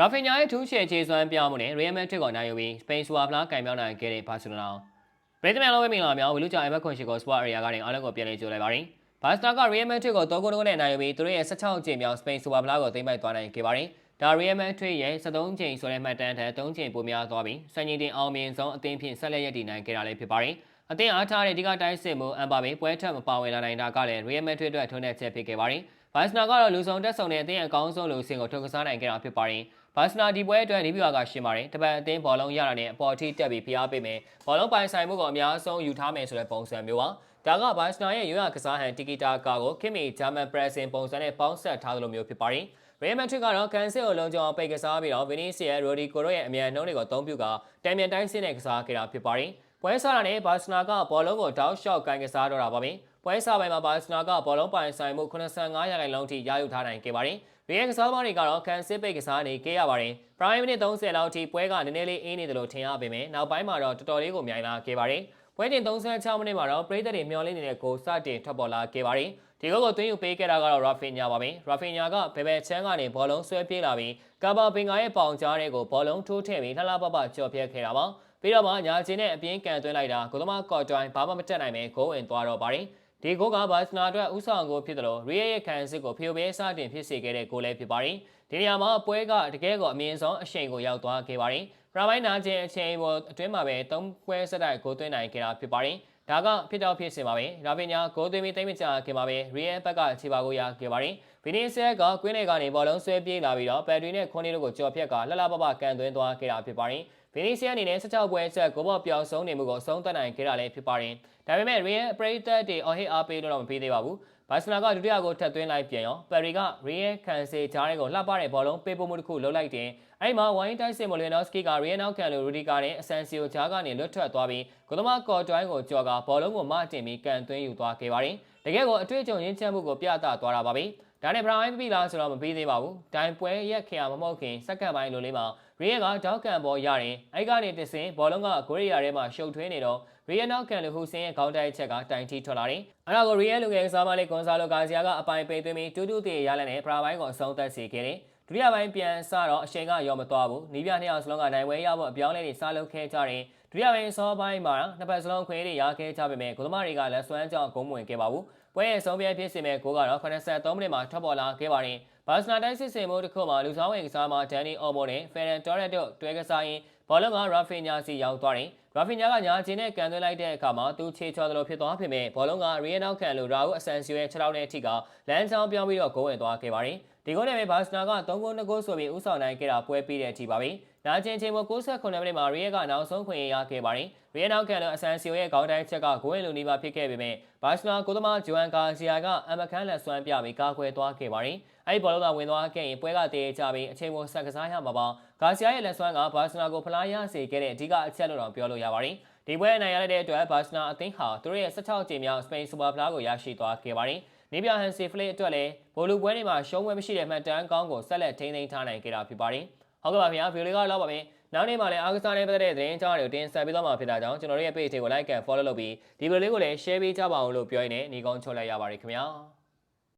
ရာဖင်ညာရဲ့ထူးချဲခြေစွမ်းပြမှုနဲ့ Real Madrid ကိုနိုင်ယူပြီးစပိန်စူပါဖလားကင်ပြောင်းနိုင်ခဲ့တဲ့ဘာစီလိုနာပရိသတ်များလုံးပဲမင်္ဂလာများဝီလူချာအမက်ခွန်ရှိကိုစပွားအရီယာကနေအားလုံးကိုပြန်လည်ကြိုလိုက်ပါရစေ။ဘာစတာက Real Madrid ကို3ဂိုးနဲ့နိုင်ယူပြီးသူတို့ရဲ့16ကြိမ်မြောက်စပိန်စူပါဖလားကိုသိမ်းပိုက်သွားနိုင်ခဲ့ပါတယ်။ဒါ Real Madrid ရဲ့73ကြိမ်ဆိုတဲ့မှတ်တမ်းထက်3ကြိမ်ပိုများသွားပြီးစံချိန်တင်အောင်မြင်ဆုံးအသင်းဖြင့်ဆက်လက်ရည်တည်နိုင်ခဲ့တာလည်းဖြစ်ပါတယ်။အသင်းအားထားတဲ့ဒီကတိုင်းစစ်မှုအမ်ပါဘေပွဲထက်မပါဝင်လာနိုင်တာကလည်း Real Madrid အတွက်ထုံးတဲ့ချက်ဖြစ်ခဲ့ပါတယ်။ဘာစနာကတော့လူဆောင်တက်ဆောင်တဲ့အသင်းအကောင်းဆုံးလူစင်ကိုထုတ်ကစားနိုင်ခဲ့တာဖြစ်ပါတယ်။ဘာစနာဒီပွဲအတွက်ဒီဗီယာကရှင်းပါတယ်။တပတ်အသင်းဘောလုံးရတာနဲ့အပေါ်ထိတက်ပြီးဖိအားပေးမယ်။ဘောလုံးပိုင်ဆိုင်မှုကိုအများဆုံးယူထားမယ်ဆိုတဲ့ပုံစံမျိုးပါ။ဒါကဘာစနာရဲ့ရွေးရကစားဟန်တီကီတာကာကိုခင်မီဂျာမန်ပရက်ဆင်ပုံစံနဲ့ပေါင်းဆက်ထားသလိုမျိုးဖြစ်ပါတယ်။ Real Madrid ကတော့ကန်စစ်ကိုလုံးကျော်ပိတ်ကစားပြီးတော့ Vinicius Rodrigo တို့ရဲ့အမြန်နှုန်းတွေကိုအသုံးပြုကတံမြန်တိုင်းစစ်နဲ့ကစားခဲ့တာဖြစ်ပါတယ်။ပွဲစားတာနဲ့ဘာစနာကဘောလုံးကိုတောက်လျှောက်ကိုင်ကစားတော့တာပါပဲ။ပွဲစားပိုင်းမှာဘာစနာကဘောလုံးပိုင်ဆိုင်မှု85ရာခိုင်နှုန်းထိရယူထားနိုင်ခဲ့ပါတယ်။ Real ကစားသမားတွေကတော့ကန်စစ်ပိတ်ကစားနေခဲ့ရပါတယ်။ Prime မိနစ်30လောက်ထိပွဲကနည်းနည်းလေးအေးနေတယ်လို့ထင်ရပေမဲ့နောက်ပိုင်းမှာတော့တော်တော်လေးကိုမြိုင်လာခဲ့ပါတယ်။ပွဲတင်36မိနစ်မှာတော့ပရိသတ်တွေမျှော်လင့်နေတဲ့ဂိုးစတင်ထွက်ပေါ်လာခဲ့ပါတယ်။ဒီဂိုးကိုသွင်းယူပေးခဲ့တာကတော့ Rafinha ပါပဲ။ Rafinha ကဘယ်ဘက်ချမ်းကနေဘောလုံးဆွဲပြေးလာပြီးကာဘာဘင်ဂါရဲ့ပေါင်ကြားတွေကိုဘောလုံးထိုးထည့်ပြီးလှလှပပကြော်ပြတ်ခဲ့တာပါ။ပြီးတော့မှညာချင်းနဲ့အပြင်းကန်သွင်းလိုက်တာဂိုးသမားကော့တွိုင်းဘာမှမတက်နိုင်ပဲဂိုးဝင်သွားတော့ပါတယ်။ဒီဂိုးကဘာစနာအတွက်ဥဆောင်ဂိုးဖြစ်တယ်လို့ Real ရဲ့ခံစစ်ကိုဖျို့ပေးစတင်ဖြစ်စေခဲ့တဲ့ဂိုးလည်းဖြစ်ပါတယ်။ဒီနေရာမှာပွဲကတကယ်ကိုအမြင့်ဆုံးအရှိန်ကိုရောက်သွားခဲ့ပါတယ်။ပရမိုင်းနာချင်းအချိန်ပေါ်အတွင်းမှာပဲ3ပွဲဆက်တိုက်ဂိုးသွင်းနိုင်ခဲ့တာဖြစ်ပါတယ်။ဒါကဖြစ်တော့ဖြစ်စင်ပါပဲ။ရာဖင်ညာဂိုးသွင်းပြီးတိတ်မကြခင်ပါပဲ။ Real ဘက်ကခြေပါကိုရခဲ့ပါတယ်။ Vinicius ကကွင်းထဲကနေဘောလုံးဆွဲပြေးလာပြီးတော့ပယ်တွင်နဲ့ခွန်နီတို့ကိုကြော်ဖြတ်ကလှလှပပကန်သွင်းသွားခဲ့တာဖြစ်ပါတယ်။ Vinicius အနေနဲ့16ပွဲဆက်ဂိုးပေါ်ပြောင်းဆုံးနေမှုကိုအဆုံးသတ်နိုင်ခဲ့တာလည်းဖြစ်ပါတယ်။ဒါပေမဲ့ Real ပရိသတ်တွေအော်ဟစ်အားပေးလို့တော့မပြီးသေးပါဘူး။ဘာစနာကဒုတိယကိုထပ်သွင်းလိုက်ပြန်ရောပယ်ရီက Real ခံစေချားတွေကိုလှပတဲ့ဘောလုံးပေးပို့မှုတစ်ခုလုပ်လိုက်တယ်။အဲ့မှာဝိုင်းတိုက်စစ်မိုလင်နော့စကီက Real နောက်ခံလူရူဒီကာနဲ့အဆန်စီယိုဂျာကနေလွတ်ထွက်သွားပြီးဂိုးသမားကော်တွိုင်းကိုကြော်ကဘောလုံးကိုမတင်ပြီးကန်သွင်းယူသွားခဲ့ပါတယ်။တကယ်ကိုအတွေ့အကြုံရင်းချမ်းမှုကိုပြသသွားတာပါပဲ။ဒါနဲ့ပရိုင်းပြီးလားဆိုတော့မပြီးသေးပါဘူး။တိုင်ပွဲရက်ခရာမဟုတ်ခင်စက္ကန့်ပိုင်းလိုလေးမှာ Real ကတောက်ကန်ဘောရတယ်။အဲ့ကနေတဆင်ဘောလုံးကဂိုးရီယာထဲမှာရှုပ်ထွေးနေတော့Real နောက်ကန်လူဟူစင်ရဲ့ခေါင်းတိုက်ချက်ကတိုင်တီထွက်လာတယ်။အဲ့ဒါကို Real လူငယ်ကစားမလေးကွန်ဆာလိုဂါစီယာကအပိုင်ပိတ်သွင်းပြီးတူးတူးတည်ရလနဲ့ပရာပိုင်းကိုအဆုံးသတ်စေခဲ့တယ်။ဒုတိယပိုင်းပြန်စတော့အချိန်ကရောမသွားဘူး။နီးပြနှစ်ယောက်စလုံးကနိုင်ပွဲရဖို့အပြောင်းလဲတွေစားလုပ်ခဲ့ကြတယ်။ဒုတိယပိုင်းစောပိုင်းမှာနှစ်ဖက်စလုံးခွင့်တွေရခဲ့ကြပေမဲ့ဂိုးသမားတွေကလက်စွမ်းကြောင့်ဂုံးမဝင်ခဲ့ပါဘူး။ပွဲရဲ့ဆုံးဖြတ်ဖြစ်စီမဲ့ဂိုးကတော့83မိနစ်မှာထွက်ပေါ်လာခဲ့ပါတယ်။ဘာစနာတိုင်းစစ်စင်မှုတစ်ခုမှာလူဆောင်ဝင်ကစားမှာဒန်နီအော်မိုနဲ့ဖယ်ရန်တော်ရက်တို့တွဲကစားရင်ဘောလုံးကရာဖင်ညာစီရောက်သွားတယ်။ရာဖင်ညာကညာချင်းနဲ့ကန်သွင်းလိုက်တဲ့အခါမှာသူခြေချော်တယ်လို့ဖြစ်သွားပေမဲ့ဘောလုံးကရီယယ်နောက်ခံလူရာဦးအဆန်စီယိုရဲ့6ထောက်နဲ့အထိကလမ်းချောင်းပြောင်းပြီးတော့ဂိုးဝင်သွားခဲ့ပါတယ်။ဒီဂိုးနဲ့ပဲဘာစနာက3ဂိုး2ဂိုးဆိုပြီးဥဆောင်နိုင်ခဲ့တာပွဲပြီးတဲ့အထိပါပဲ။နာကျင်ချိန်ပေါ်69မိနစ်မှာရီယယ်ကနောက်ဆုံးခွင့်ရခဲ့ပါတယ်။ရီယယ်နောက်ခံလူအဆန်စီယိုရဲ့ခေါင်းတိုင်းချက်ကဂိုးဝင်လူနီးပါဖြစ်ခဲ့ပေမဲ့ဘာစနာကိုသမားဂျိုအန်ကာစီယာကအမခန်းလက်စွမ်းပြပြီးကာကွယ်သွားခဲ့ပါတယ်။အဲ့ဒီဘောလုံးကဝင်သွားခဲ့ရင်ပွဲကတည်ကြပြီးအချိန်ပေါ်ဆက်ကစားရမှာပါ။ဂါစီယာရဲ့လက်စွမ်းကဘာစနာကိုဖလားရစေခဲ့တဲ့အဓိကအချက်လို့တော့ပြောလို့ရပါတယ်။ဒီပွဲအနိုင်ရတဲ့အတွက်ဘာစနာအသင်းဟာသူတို့ရဲ့16ကြိမ်မြောက်စပိန်စူပါဖလားကိုရရှိသွားခဲ့ပါတယ်။နီးပြဟန်စီဖလစ်အတွက်လည်းဘိုလူပွဲတွေမှာရှုံးပွဲမရှိတဲ့မှတ်တမ်းကောင်းကိုဆက်လက်ထိန်းသိမ်းထားနိုင်ခဲ့တာဖြစ်ပါတယ်။ဟုတ်ကဲ့ပါဗျာဗီဒီယိုလေးကတော့ပါပဲ။နောက်နေ့မှာလည်းအားကစားနဲ့ပတ်သက်တဲ့သတင်းအကြောင်းတွေကိုတင်ဆက်ပေးသွားမှာဖြစ်တာကြောင့်ကျွန်တော်တို့ရဲ့ page ကို like and follow လုပ်ပြီးဒီဗီဒီယိုလေးကိုလည်း share ပေးကြပါအောင်လို့ပြောရင်းနဲ့ညီကုန်းချုပ်လိုက်ရပါတယ်ခင်ဗျာ။